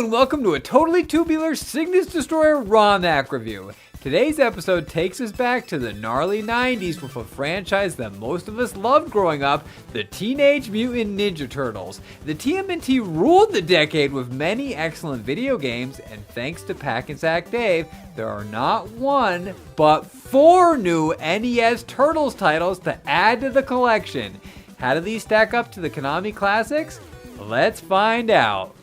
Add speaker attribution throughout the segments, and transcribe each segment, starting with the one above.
Speaker 1: and welcome to a totally tubular Cygnus Destroyer ROM hack review. Today's episode takes us back to the gnarly 90s with a franchise that most of us loved growing up, the Teenage Mutant Ninja Turtles. The TMNT ruled the decade with many excellent video games, and thanks to Pack-and-Sack Dave, there are not one, but 4 new NES Turtles titles to add to the collection. How do these stack up to the Konami classics? Let's find out.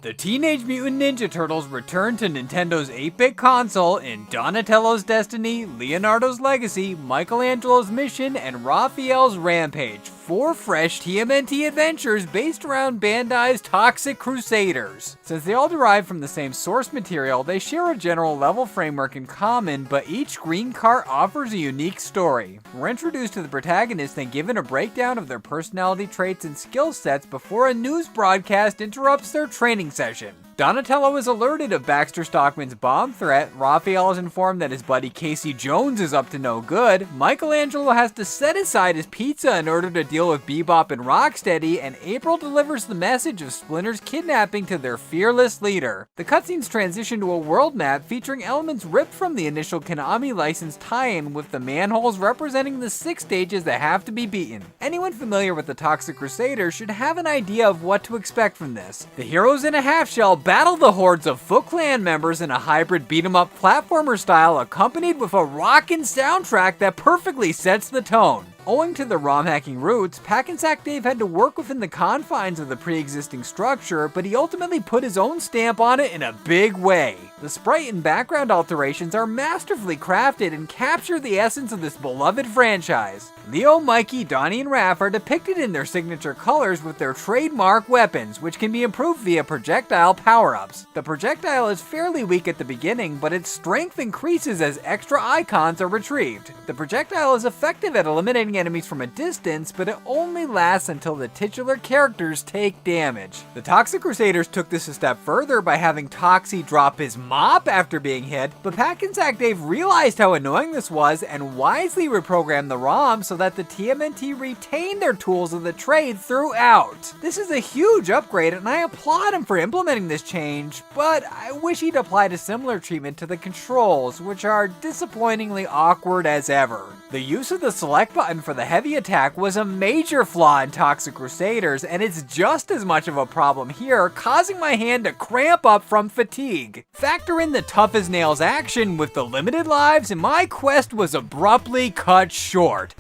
Speaker 1: The Teenage Mutant Ninja Turtles returned to Nintendo's 8-bit console in Donatello's Destiny, Leonardo's Legacy, Michelangelo's Mission, and Raphael's Rampage. 4 fresh TMNT adventures based around Bandai's Toxic Crusaders. Since they all derive from the same source material, they share a general level framework in common, but each green cart offers a unique story. We're introduced to the protagonists and given a breakdown of their personality traits and skill sets before a news broadcast interrupts their training session. Donatello is alerted of Baxter Stockman's bomb threat, Raphael is informed that his buddy Casey Jones is up to no good, Michelangelo has to set aside his pizza in order to deal with Bebop and Rocksteady, and April delivers the message of Splinter's kidnapping to their fearless leader. The cutscenes transition to a world map featuring elements ripped from the initial Konami licensed tie-in, with the manholes representing the 6 stages that have to be beaten. Anyone familiar with the Toxic Crusaders should have an idea of what to expect from this. The heroes in a half-shell battle the hordes of Foot Clan members in a hybrid beat-em-up platformer style, accompanied with a rockin' soundtrack that perfectly sets the tone. Owing to the ROM hacking roots, Pack-and-Sack Dave had to work within the confines of the pre-existing structure, but he ultimately put his own stamp on it in a big way. The sprite and background alterations are masterfully crafted and capture the essence of this beloved franchise. Leo, Mikey, Donnie, and Raph are depicted in their signature colors with their trademark weapons, which can be improved via projectile power-ups. The projectile is fairly weak at the beginning, but its strength increases as extra icons are retrieved. The projectile is effective at eliminating enemies from a distance, but it only lasts until the titular characters take damage. The Toxic Crusaders took this a step further by having Toxie drop his mop after being hit, but Pack-and-Sack Dave realized how annoying this was and wisely reprogrammed the ROM so that the TMNT retained their tools of the trade throughout. This is a huge upgrade, and I applaud him for implementing this change, but I wish he'd applied a similar treatment to the controls, which are disappointingly awkward as ever. The use of the select button for the heavy attack was a major flaw in Toxic Crusaders, and it's just as much of a problem here, causing my hand to cramp up from fatigue. Factor in the tough as nails action with the limited lives, and my quest was abruptly cut short.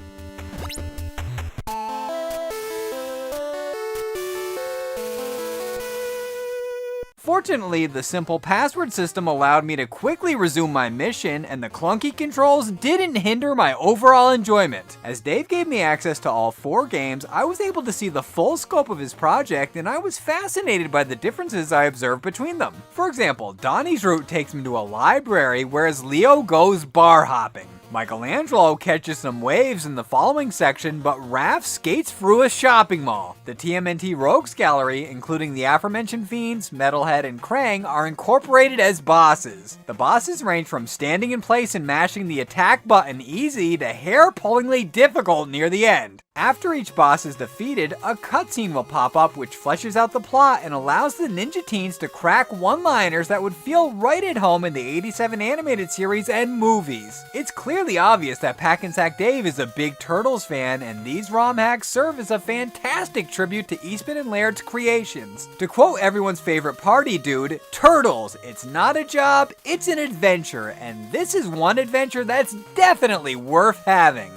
Speaker 1: Fortunately, the simple password system allowed me to quickly resume my mission, and the clunky controls didn't hinder my overall enjoyment. As Dave gave me access to all 4 games, I was able to see the full scope of his project, and I was fascinated by the differences I observed between them. For example, Donnie's route takes him to a library, whereas Leo goes bar hopping. Michelangelo catches some waves in the following section, but Raph skates through a shopping mall. The TMNT Rogues Gallery, including the aforementioned Fiends, Metalhead, and Krang, are incorporated as bosses. The bosses range from standing in place and mashing the attack button easy to hair-pullingly difficult near the end. After each boss is defeated, a cutscene will pop up which fleshes out the plot and allows the Ninja Teens to crack one-liners that would feel right at home in the 87 animated series and movies. It's clearly obvious that Pack-and-Sack Dave is a big Turtles fan, and these ROM hacks serve as a fantastic tribute to Eastman and Laird's creations. To quote everyone's favorite party dude, Turtles, it's not a job, it's an adventure, and this is one adventure that's definitely worth having.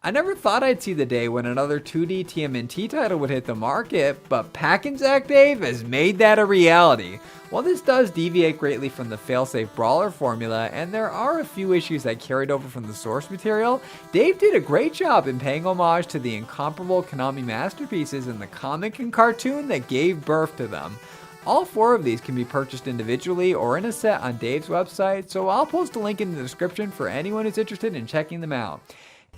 Speaker 1: I never thought I'd see the day when another 2D TMNT title would hit the market, but Pack-and-Sack Dave has made that a reality. While this does deviate greatly from the failsafe brawler formula, and there are a few issues that carried over from the source material, Dave did a great job in paying homage to the incomparable Konami masterpieces in the comic and cartoon that gave birth to them. All 4 of these can be purchased individually or in a set on Dave's website, so I'll post a link in the description for anyone who's interested in checking them out.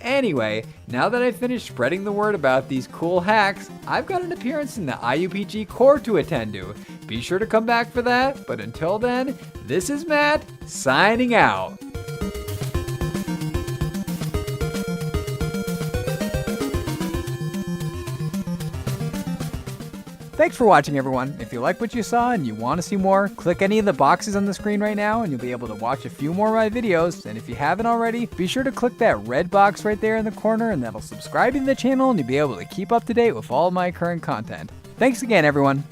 Speaker 1: Anyway, now that I've finished spreading the word about these cool hacks, I've got an appearance in the IUPG Core to attend to. Be sure to come back for that, but until then, this is Matt, signing out.
Speaker 2: Thanks for watching, everyone. If you like what you saw and you want to see more, click any of the boxes on the screen right now and you'll be able to watch a few more of my videos. And if you haven't already, be sure to click that red box right there in the corner and that'll subscribe to the channel and you'll be able to keep up to date with all of my current content. Thanks again, everyone.